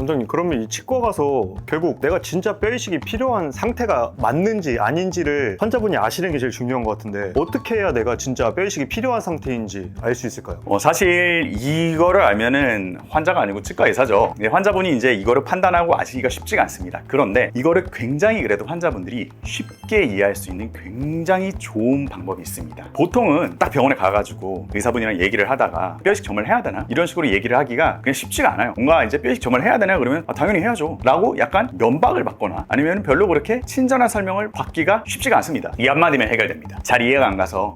원장님, 그러면 이 치과 가서 결국 내가 진짜 뼈 이식이 필요한 상태가 맞는지 아닌지를 환자분이 아시는 게 제일 중요한 것 같은데, 어떻게 해야 내가 진짜 뼈 이식이 필요한 상태인지 알 수 있을까요? 사실 이거를 알면은 환자가 아니고 치과 의사죠. 환자분이 이제 이거를 판단하고 아시기가 쉽지가 않습니다. 그런데 이거를 굉장히 그래도 환자분들이 쉽게 이해할 수 있는 굉장히 좋은 방법이 있습니다. 보통은 딱 병원에 가가지고 의사분이랑 얘기를 하다가 뼈 이식 정말 해야 되나? 이런 식으로 얘기를 하기가 그냥 쉽지가 않아요. 뭔가 이제 뼈 이식 정말 해야 되나? 그러면 당연히 해야죠 라고 약간 면박을 받거나 아니면 별로 그렇게 친절한 설명을 받기가 쉽지가 않습니다. 이 한마디면 해결됩니다. 잘 이해가 안 가서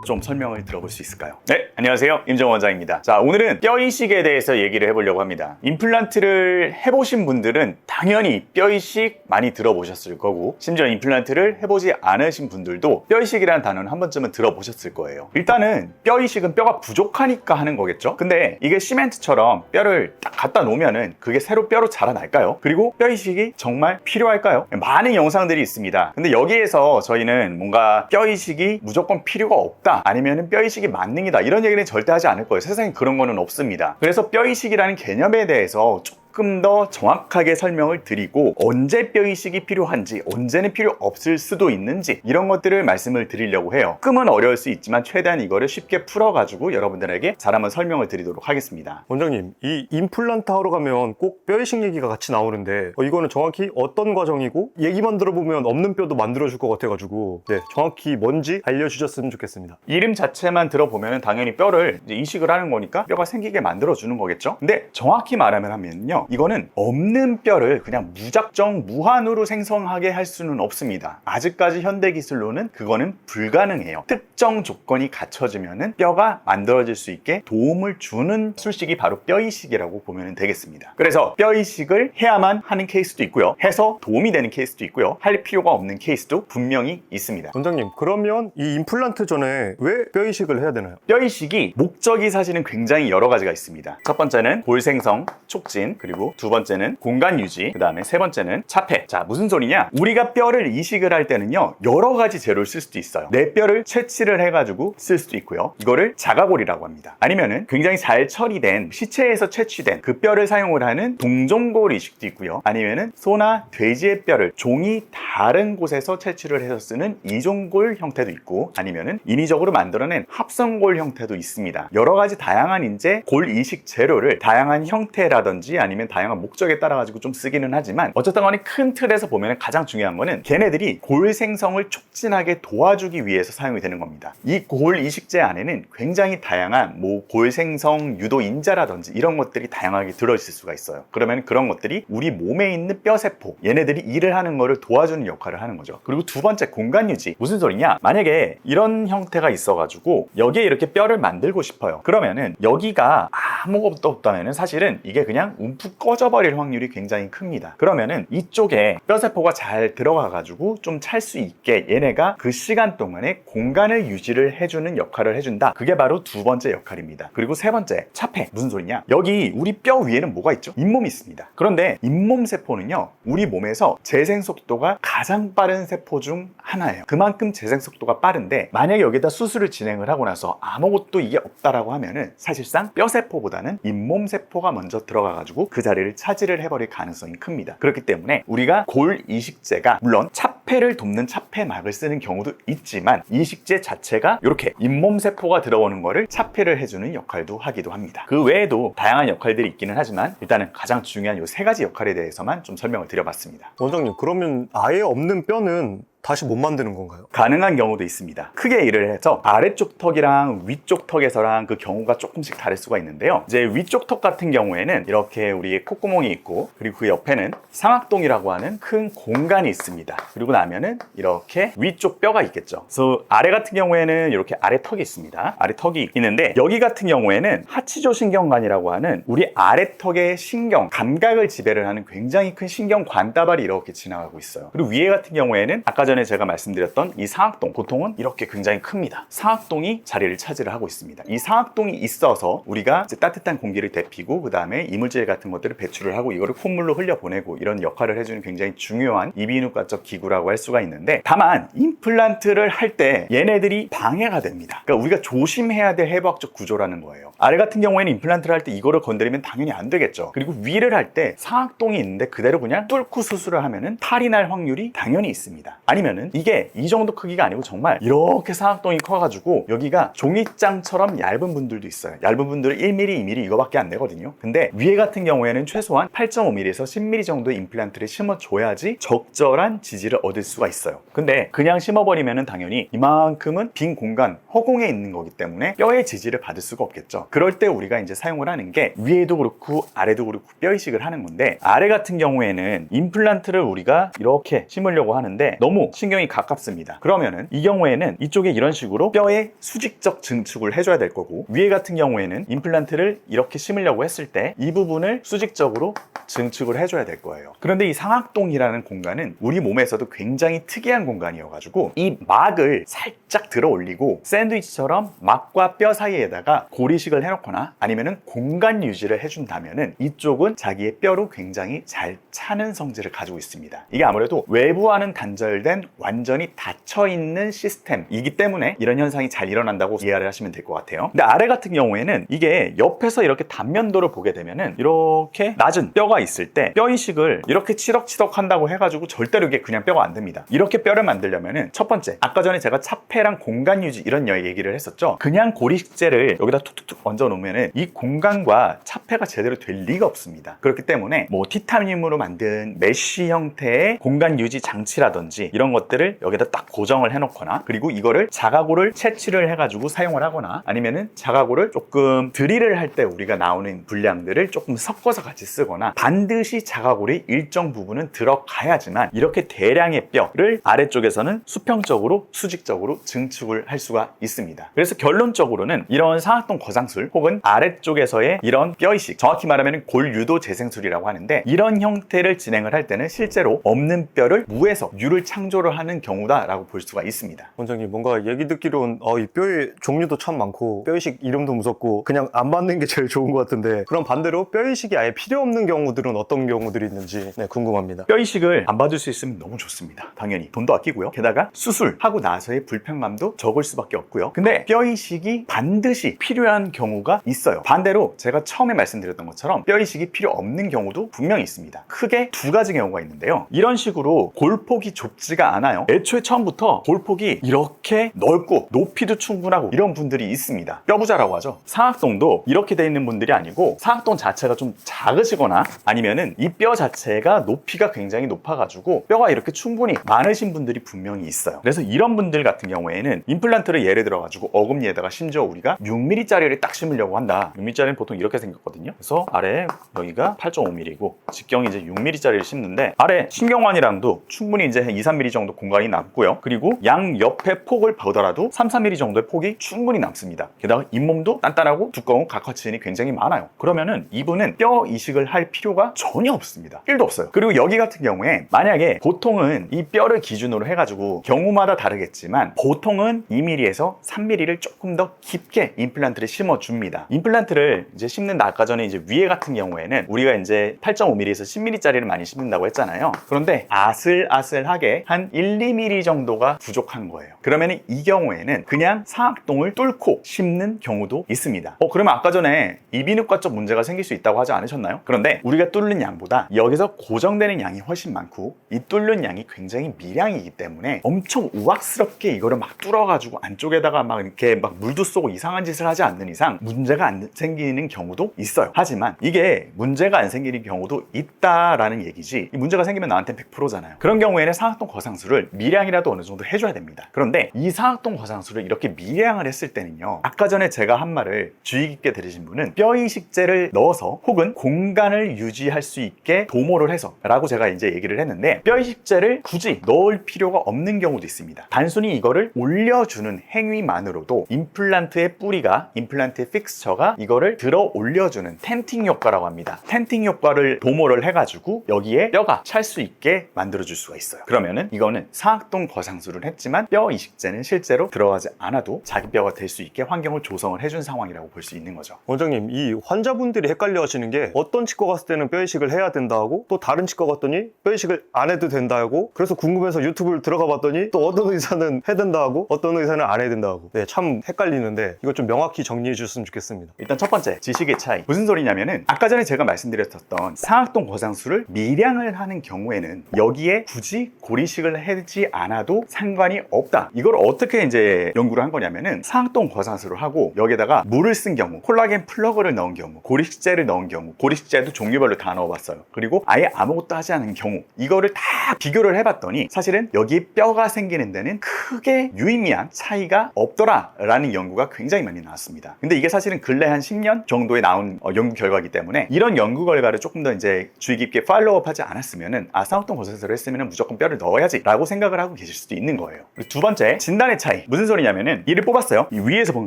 좀 설명을 들어볼 수 있을까요? 네, 안녕하세요. 임정원 원장입니다. 자, 오늘은 뼈 이식에 대해서 얘기를 해보려고 합니다. 임플란트를 해보신 분들은 당연히 뼈 이식 많이 들어보셨을 거고, 심지어 임플란트를 해보지 않으신 분들도 뼈 이식이라는 단어는 한 번쯤은 들어보셨을 거예요. 일단은 뼈 이식은 뼈가 부족하니까 하는 거겠죠? 근데 이게 시멘트처럼 뼈를 딱 갖다 놓으면은 그게 새로 뼈로 자라날까요? 그리고 뼈 이식이 정말 필요할까요? 많은 영상들이 있습니다. 근데 여기에서 저희는 뭔가 뼈 이식이 무조건 필요가 없다, 아니면 뼈 이식이 만능이다, 이런 얘기는 절대 하지 않을 거예요. 세상에 그런 거는 없습니다. 그래서 뼈 이식이라는 개념에 대해서 조금 더 정확하게 설명을 드리고, 언제 뼈 이식이 필요한지, 언제는 필요 없을 수도 있는지, 이런 것들을 말씀을 드리려고 해요. 조금은 어려울 수 있지만 최대한 이거를 쉽게 풀어가지고 여러분들에게 잘 한번 설명을 드리도록 하겠습니다. 원장님, 이 임플란트 하러 가면 꼭 뼈 이식 얘기가 같이 나오는데 이거는 정확히 어떤 과정이고, 얘기만 들어보면 없는 뼈도 만들어줄 것 같아가지고 정확히 뭔지 알려주셨으면 좋겠습니다. 이름 자체만 들어보면 당연히 뼈를 이제 이식을 하는 거니까 뼈가 생기게 만들어주는 거겠죠. 근데 정확히 말하면요, 이거는 없는 뼈를 그냥 무작정 무한으로 생성하게 할 수는 없습니다. 아직까지 현대 기술로는 그거는 불가능해요. 특정 조건이 갖춰지면은 뼈가 만들어질 수 있게 도움을 주는 술식이 바로 뼈 이식이라고 보면 되겠습니다. 그래서 뼈 이식을 해야만 하는 케이스도 있고요, 해서 도움이 되는 케이스도 있고요, 할 필요가 없는 케이스도 분명히 있습니다. 원장님, 그러면 이 임플란트 전에 왜 뼈 이식을 해야 되나요? 뼈 이식이 목적이 사실은 굉장히 여러 가지가 있습니다. 첫 번째는 골 생성, 촉진, 그리고 두 번째는 공간 유지, 그 다음에 세 번째는 차폐. 자, 무슨 소리냐? 우리가 뼈를 이식을 할 때는요, 여러 가지 재료를 쓸 수도 있어요. 내 뼈를 채취를 해가지고 쓸 수도 있고요, 이거를 자가골이라고 합니다. 아니면은 굉장히 잘 처리된 시체에서 채취된 그 뼈를 사용을 하는 동종골 이식도 있고요, 아니면은 소나 돼지의 뼈를 종이 다른 곳에서 채취를 해서 쓰는 이종골 형태도 있고, 아니면은 인위적으로 만들어낸 합성골 형태도 있습니다. 여러 가지 다양한 이제 골 이식 재료를 다양한 형태라든지 아니면 다양한 목적에 따라 가지고 좀 쓰기는 하지만, 어쨌든 간에 큰 틀에서 보면 가장 중요한 거는 걔네들이 골 생성을 촉진하게 도와주기 위해서 사용이 되는 겁니다. 이 골 이식제 안에는 굉장히 다양한 골 생성 유도 인자라든지 이런 것들이 다양하게 들어있을 수가 있어요. 그러면 그런 것들이 우리 몸에 있는 뼈세포, 얘네들이 일을 하는 거를 도와주는 역할을 하는 거죠. 그리고 두 번째, 공간 유지. 무슨 소리냐? 만약에 이런 형태가 있어가지고 여기에 이렇게 뼈를 만들고 싶어요. 그러면은 여기가 아무것도 없다면은 사실은 이게 그냥 움푹 꺼져버릴 확률이 굉장히 큽니다. 그러면은 이쪽에 뼈세포가 잘 들어가가지고 좀 찰 수 있게 얘네가 그 시간 동안에 공간을 유지를 해주는 역할을 해준다. 그게 바로 두 번째 역할입니다. 그리고 세 번째, 차폐. 무슨 소리냐? 여기 우리 뼈 위에는 뭐가 있죠? 잇몸이 있습니다. 그런데 잇몸 세포는요, 우리 몸에서 재생 속도가 가장 빠른 세포 중 하나예요. 그만큼 재생 속도가 빠른데, 만약에 여기다 수술을 진행을 하고 나서 아무것도 이게 없다라고 하면은 사실상 뼈세포보다는 잇몸 세포가 먼저 들어가가지고 그 자리를 차지를 해버릴 가능성이 큽니다. 그렇기 때문에 우리가 골 이식제가 물론 차폐를 돕는 차폐막을 쓰는 경우도 있지만, 이식제 자체가 이렇게 잇몸 세포가 들어오는 거를 차폐를 해주는 역할도 하기도 합니다. 그 외에도 다양한 역할들이 있기는 하지만 일단은 가장 중요한 이 세 가지 역할에 대해서만 좀 설명을 드려봤습니다. 원장님, 그러면 아예 없는 뼈는 다시 못 만드는 건가요? 가능한 경우도 있습니다. 크게 일을 해서 아래쪽 턱이랑 위쪽 턱에서랑 그 경우가 조금씩 다를 수가 있는데요, 이제 위쪽 턱 같은 경우에는 이렇게 우리의 콧구멍이 있고, 그리고 그 옆에는 상악동이라고 하는 큰 공간이 있습니다. 그리고 나면은 이렇게 위쪽 뼈가 있겠죠. 그래서 아래 같은 경우에는 이렇게 아래 턱이 있습니다. 아래 턱이 있는데, 여기 같은 경우에는 하치조 신경관이라고 하는 우리 아래 턱의 신경, 감각을 지배를 하는 굉장히 큰 신경 관다발이 이렇게 지나가고 있어요. 그리고 위에 같은 경우에는 아까 전에 전에 제가 말씀드렸던 이 상악동, 보통은 이렇게 굉장히 큽니다. 상악동이 자리를 차지를 하고 있습니다. 이 상악동이 있어서 우리가 이제 따뜻한 공기를 데피고 그 다음에 이물질 같은 것들을 배출을 하고 이거를 콧물로 흘려보내고 이런 역할을 해주는 굉장히 중요한 이비인후과적 기구라고 할 수가 있는데, 다만 임플란트를 할 때 얘네들이 방해가 됩니다. 그러니까 우리가 조심해야 될 해부학적 구조라는 거예요. 아래 같은 경우에는 임플란트를 할 때 이거를 건드리면 당연히 안 되겠죠. 그리고 위를 할 때 상악동이 있는데 그대로 그냥 뚫고 수술을 하면은 탈이 날 확률이 당연히 있습니다. 아니면은 이게 이 정도 크기가 아니고 정말 이렇게 상악동이 커가지고 여기가 종이장처럼 얇은 분들도 있어요. 얇은 분들은 1mm, 2mm 이거밖에 안 되거든요. 근데 위에 같은 경우에는 최소한 8.5mm에서 10mm 정도의 임플란트를 심어줘야지 적절한 지지를 얻을 수가 있어요. 근데 그냥 심어버리면은 당연히 이만큼은 빈 공간, 허공에 있는 거기 때문에 뼈의 지지를 받을 수가 없겠죠. 그럴 때 우리가 이제 사용을 하는 게 위에도 그렇고 아래도 그렇고 뼈 이식을 하는 건데, 아래 같은 경우에는 임플란트를 우리가 이렇게 심으려고 하는데 너무 신경이 가깝습니다. 그러면은 이 경우에는 이쪽에 이런 식으로 뼈의 수직적 증축을 해줘야 될 거고, 위에 같은 경우에는 임플란트를 이렇게 심으려고 했을 때 이 부분을 수직적으로 증축을 해줘야 될 거예요. 그런데 이 상악동이라는 공간은 우리 몸에서도 굉장히 특이한 공간이어가지고 이 막을 살짝 들어 올리고 샌드위치처럼 막과 뼈 사이에다가 고리식을 해놓거나 아니면은 공간 유지를 해준다면은 이쪽은 자기의 뼈로 굉장히 잘 차는 성질을 가지고 있습니다. 이게 아무래도 외부와는 단절된 완전히 닫혀있는 시스템이기 때문에 이런 현상이 잘 일어난다고 이해를 하시면 될 것 같아요. 근데 아래 같은 경우에는 이게 옆에서 이렇게 단면도를 보게 되면은 이렇게 낮은 뼈가 있을 때 뼈 이식을 이렇게 치덕치덕 한다고 해가지고 절대로 이게 그냥 뼈가 안 됩니다. 이렇게 뼈를 만들려면은 첫 번째, 아까 전에 제가 차폐랑 공간 유지 이런 얘기를 했었죠. 그냥 고리식재를 여기다 툭툭툭 얹어 놓으면은 이 공간과 차폐가 제대로 될 리가 없습니다. 그렇기 때문에 뭐 티타늄으로 만든 메쉬 형태의 공간 유지 장치라든지 이런 것들을 여기다 딱 고정을 해놓거나, 그리고 이거를 자가고를 채취를 해가지고 사용을 하거나, 아니면은 자가고를 조금 드릴을 할 때 우리가 나오는 분량들을 조금 섞어서 같이 쓰거나, 반드시 자가골이 일정 부분은 들어가야지만 이렇게 대량의 뼈를 아래쪽에서는 수평적으로 수직적으로 증축을 할 수가 있습니다. 그래서 결론적으로는 이런 상악동 거상술 혹은 아래쪽에서의 이런 뼈 이식, 정확히 말하면 골유도 재생술이라고 하는데, 이런 형태를 진행을 할 때는 실제로 없는 뼈를 무에서 유를 창조를 하는 경우다라고 볼 수가 있습니다. 원장님, 뭔가 얘기 듣기로는 이 뼈의 종류도 참 많고 뼈이식 이름도 무섭고 그냥 안 받는 게 제일 좋은 것 같은데, 그럼 반대로 뼈이식이 아예 필요 없는 경우들은 어떤 경우들이 있는지 궁금합니다. 뼈 이식을 안 받을 수 있으면 너무 좋습니다. 당연히 돈도 아끼고요. 게다가 수술하고 나서의 불편감도 적을 수밖에 없고요. 근데 뼈 이식이 반드시 필요한 경우가 있어요. 반대로 제가 처음에 말씀드렸던 것처럼 뼈 이식이 필요 없는 경우도 분명히 있습니다. 크게 두 가지 경우가 있는데요. 이런 식으로 골폭이 좁지가 않아요. 애초에 처음부터 골폭이 이렇게 넓고 높이도 충분하고 이런 분들이 있습니다. 뼈부자라고 하죠. 상악동도 이렇게 돼 있는 분들이 아니고 상악동 자체가 좀 작으시거나 아니면은 이 뼈 자체가 높이가 굉장히 높아가지고 뼈가 이렇게 충분히 많으신 분들이 분명히 있어요. 그래서 이런 분들 같은 경우에는 임플란트를 예를 들어가지고 어금니에다가 심지어 우리가 6mm짜리를 딱 심으려고 한다. 6mm짜리는 보통 이렇게 생겼거든요. 그래서 아래 여기가 8.5mm고 직경이 이제 6mm짜리를 심는데, 아래 신경환이랑도 충분히 이제 2, 3mm 정도 공간이 남고요. 그리고 양 옆에 폭을 보더라도 3, 4mm 정도의 폭이 충분히 남습니다. 게다가 잇몸도 단단하고 두꺼운 각화치근이 굉장히 많아요. 그러면은 이분은 뼈 이식을 할 필요가 전혀 없습니다. 1도 없어요. 그리고 여기 같은 경우에 만약에 보통은 이 뼈를 기준으로 해가지고 경우마다 다르겠지만 보통은 2mm에서 3mm를 조금 더 깊게 임플란트를 심어줍니다. 임플란트를 이제 심는 아까 전에 이제 위에 같은 경우에는 우리가 이제 8.5mm에서 10mm짜리를 많이 심는다고 했잖아요. 그런데 아슬아슬하게 한 1, 2mm 정도가 부족한 거예요. 그러면 이 경우에는 그냥 상악동을 뚫고 심는 경우도 있습니다. 그러면 아까 전에 이비인후과적 문제가 생길 수 있다고 하지 않으셨나요? 그런데 우리가 뚫는 양보다 여기서 고정되는 양이 훨씬 많고 이 뚫는 양이 굉장히 미량이기 때문에 엄청 우악스럽게 이거를 막 뚫어가지고 안쪽에다가 막 이렇게 막 물도 쏘고 이상한 짓을 하지 않는 이상 문제가 안 생기는 경우도 있어요. 하지만 이게 문제가 안 생기는 경우도 있다라는 얘기지, 이 문제가 생기면 나한테는 100%잖아요. 그런 경우에는 상악동 거상술을 미량이라도 어느 정도 해줘야 됩니다. 그런데 이 상악동 거상술을 이렇게 미량을 했을 때는요, 아까 전에 제가 한 말을 주의 깊게 들으신 분은 뼈 이식제를 넣어서 혹은 공간을 유지할 수 있게 도모를 해서 라고 제가 이제 얘기를 했는데, 뼈 이식제를 굳이 넣을 필요가 없는 경우도 있습니다. 단순히 이거를 올려주는 행위만으로도 임플란트의 뿌리가, 임플란트의 픽스처가 이거를 들어 올려주는 텐팅 효과라고 합니다. 텐팅 효과를 도모를 해가지고 여기에 뼈가 찰 수 있게 만들어줄 수가 있어요. 그러면은 이거는 상악동 거상술을 했지만 뼈 이식제는 실제로 들어가지 않아도 자기 뼈가 될 수 있게 환경을 조성을 해준 상황이라고 볼 수 있는 거죠. 원장님, 이 환자분들이 헷갈려 하시는 게 어떤 치과 갔을 때는 뼈 이식을 해야 된다 하고 또 다른 치과 갔더니 뼈 이식을 안 해도 된다 하고, 그래서 궁금해서 유튜브를 들어가 봤더니 또 어떤 의사는 해야 된다 하고 어떤 의사는 안 해야 된다 하고, 네, 참 헷갈리는데 이거 좀 명확히 정리해 주셨으면 좋겠습니다. 일단 첫 번째, 지식의 차이. 무슨 소리냐면은 아까 전에 제가 말씀드렸던 상악동 거상술을 미량을 하는 경우에는 여기에 굳이 고리식을 하지 않아도 상관이 없다. 이걸 어떻게 이제 연구를 한 거냐면은 상악동 거상술을 하고 여기에다가 물을 쓴 경우, 콜라겐 플러그를 넣은 경우, 고리식제를 넣은 경우, 고리식제도 종류별로 다 넣어봤어요. 그리고 아예 아무것도 하지 않은 경우, 이거를 다 비교를 해봤더니 사실은 여기 뼈가 생기는 데는 크게 유의미한 차이가 없더라라는 연구가 굉장히 많이 나왔습니다. 근데 이게 사실은 근래 한 10년 정도에 나온 연구 결과이기 때문에 이런 연구 결과를 조금 더 이제 주의 깊게 팔로우업하지 않았으면은 상악동 거상술을 했으면 무조건 뼈를 넣어야지라고 생각을 하고 계실 수도 있는 거예요. 그리고 두 번째, 진단의 차이. 무슨 소리냐면은 이를 뽑았어요. 이 위에서 본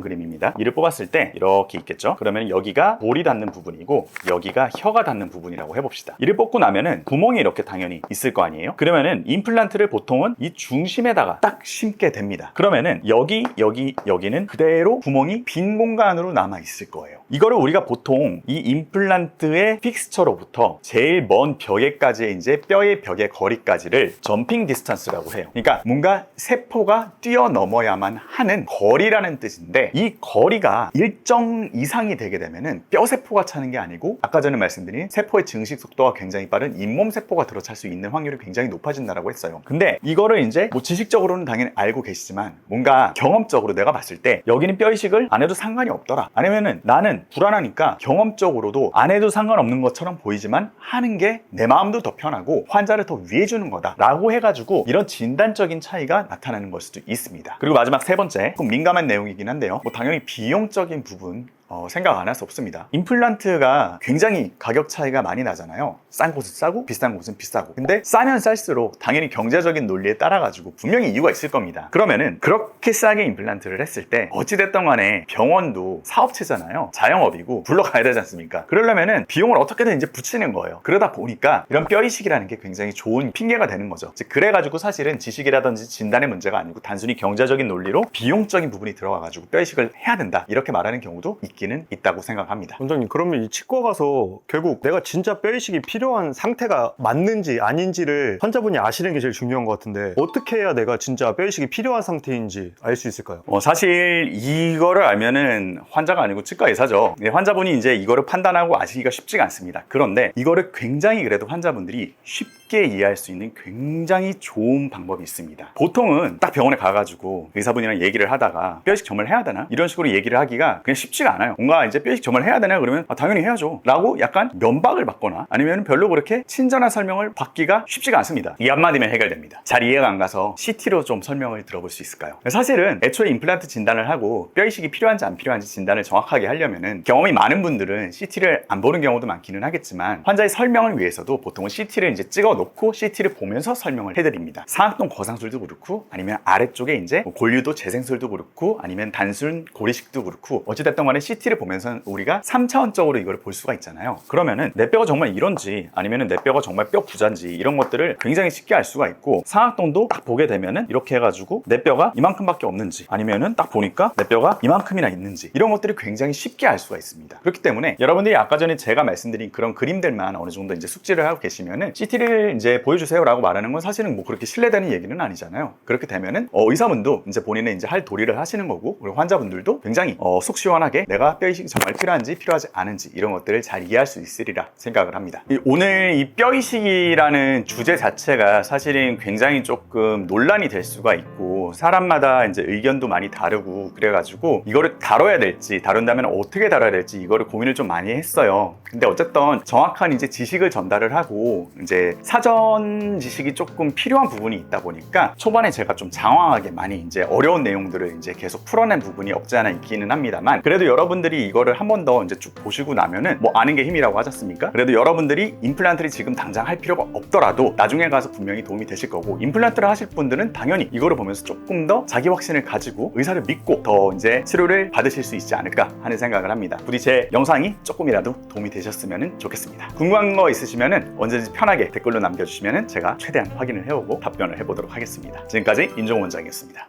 그림입니다. 이를 뽑았을 때 이렇게 있겠죠. 그러면 여기가 볼이 닿는 부분이고 여기가 혀가 닿는 부분이라고 해봅시다. 이를 뽑고 나면은 구멍이 이렇게 당연히 있을 거 아니에요. 그러면은 임플란트를 보통은 이 중심에다가 딱 심게 됩니다. 그러면은 여기는 그대로 구멍이 빈 공간으로 남아 있을 거예요. 이거를 우리가 보통 이 임플란트의 픽스처로부터 제일 먼 벽에까지의 이제 뼈의 벽의 거리까지를 점핑 디스턴스라고 해요. 그러니까 뭔가 세포가 뛰어넘어야만 하는 거리라는 뜻인데, 이 거리가 일정 이상이 되게 되면은 뼈 세포가 차는 게 아니고 아까 전에 말씀드린 세포의 증식 속도가 굉장히 빠른 잇몸 세포가 들어찰 수 있는 확률이 굉장히 높아진다라고 했어요. 근데 이거를 이제 뭐 지식적으로는 당연히 알고 계시지만 뭔가 경험적으로 내가 봤을 때 여기는 뼈 이식을 안 해도 상관이 없더라, 아니면은 나는 불안하니까 경험적으로도 안 해도 상관없는 것처럼 보이지만 하는 게 내 마음도 더 편하고 환자를 더 위해 주는 거다 라고 해가지고 이런 진단적인 차이가 나타나는 걸 수도 있습니다. 그리고 마지막 세 번째, 좀 민감한 내용이긴 한데요, 뭐 당연히 비용적인 부분 생각 안 할 수 없습니다. 임플란트가 굉장히 가격 차이가 많이 나잖아요. 싼 곳은 싸고 비싼 곳은 비싸고. 근데 싸면 쌀수록 당연히 경제적인 논리에 따라가지고 분명히 이유가 있을 겁니다. 그러면은 그렇게 싸게 임플란트를 했을 때 어찌됐든 간에 병원도 사업체잖아요. 자영업이고 불러가야 되지 않습니까? 그러려면은 비용을 어떻게든 이제 붙이는 거예요. 그러다 보니까 이런 뼈 이식이라는 게 굉장히 좋은 핑계가 되는 거죠. 즉 그래가지고 사실은 지식이라든지 진단의 문제가 아니고 단순히 경제적인 논리로 비용적인 부분이 들어와가지고 뼈 이식을 해야 된다 이렇게 말하는 경우도 있기는 있다고 생각합니다. 원장님, 그러면 이 치과 가서 결국 내가 진짜 뼈 이식이 필요한 상태가 맞는지 아닌지를 환자분이 아시는 게 제일 중요한 것 같은데, 어떻게 해야 내가 진짜 뼈 이식이 필요한 상태인지 알 수 있을까요? 사실 이거를 알면은 환자가 아니고 치과 의사죠. 환자분이 이제 이거를 판단하고 아시기가 쉽지가 않습니다. 그런데 이거를 굉장히 그래도 환자분들이 쉽게 이해할 수 있는 굉장히 좋은 방법이 있습니다. 보통은 딱 병원에 가가지고 의사분이랑 얘기를 하다가 뼈 이식 정말 해야 되나? 이런 식으로 얘기를 하기가 그냥 쉽지가 않아요. 뭔가 이제 뼈 이식 정말 해야 되나? 그러면 당연히 해야죠 라고 약간 면박을 받거나 아니면 별로 그렇게 친절한 설명을 받기가 쉽지가 않습니다. 이 한마디면 해결됩니다. 잘 이해가 안 가서 CT로 좀 설명을 들어볼 수 있을까요? 사실은 애초에 임플란트 진단을 하고 뼈 이식이 필요한지 안 필요한지 진단을 정확하게 하려면은 경험이 많은 분들은 CT를 안 보는 경우도 많기는 하겠지만 환자의 설명을 위해서도 보통은 CT를 이제 찍어 놓고 CT를 보면서 설명을 해드립니다. 상악동 거상술도 그렇고 아니면 아래쪽에 이제 골유도 재생술도 그렇고 아니면 단순 고리식도 그렇고 어찌됐든 간에 CT를 보면서 우리가 3차원적으로 이걸 볼 수가 있잖아요. 그러면은 내 뼈가 정말 이런지 아니면은 내 뼈가 정말 뼈 부자인지 이런 것들을 굉장히 쉽게 알 수가 있고, 상악동도 딱 보게 되면은 이렇게 해가지고 내 뼈가 이만큼밖에 없는지 아니면은 딱 보니까 내 뼈가 이만큼이나 있는지 이런 것들을 굉장히 쉽게 알 수가 있습니다. 그렇기 때문에 여러분들이 아까 전에 제가 말씀드린 그런 그림들만 어느 정도 이제 숙지를 하고 계시면은 CT를 이제 보여주세요 라고 말하는 건 사실은 뭐 그렇게 신뢰되는 얘기는 아니잖아요. 그렇게 되면은 의사분도 이제 본인의 이제 할 도리를 하시는 거고, 그리고 환자분들도 굉장히 속 시원하게 내가 뼈 이식이 정말 필요한지 필요하지 않은지 이런 것들을 잘 이해할 수 있으리라 생각을 합니다. 오늘 이 뼈 이식이라는 주제 자체가 사실은 굉장히 조금 논란이 될 수가 있고 사람마다 이제 의견도 많이 다르고 그래가지고 이거를 다뤄야 될지 다룬다면 어떻게 다뤄야 될지 이거를 고민을 좀 많이 했어요. 근데 어쨌든 정확한 이제 지식을 전달을 하고 이제 사전 지식이 조금 필요한 부분이 있다 보니까 초반에 제가 좀 장황하게 많이 이제 어려운 내용들을 이제 계속 풀어낸 부분이 없지 않아 있기는 합니다만, 그래도 여러분들이 이거를 한 번 더 이제 쭉 보시고 나면은 뭐 아는 게 힘이라고 하지 않습니까? 그래도 여러분들이 임플란트를 지금 당장 할 필요가 없더라도 나중에 가서 분명히 도움이 되실 거고, 임플란트를 하실 분들은 당연히 이거를 보면서 조금 더 자기 확신을 가지고 의사를 믿고 더 이제 치료를 받으실 수 있지 않을까 하는 생각을 합니다. 부디 제 영상이 조금이라도 도움이 되셨으면 좋겠습니다. 궁금한 거 있으시면 언제든지 편하게 댓글로 남겨주시면 제가 최대한 확인을 해오고 답변을 해보도록 하겠습니다. 지금까지 임종원 원장이었습니다.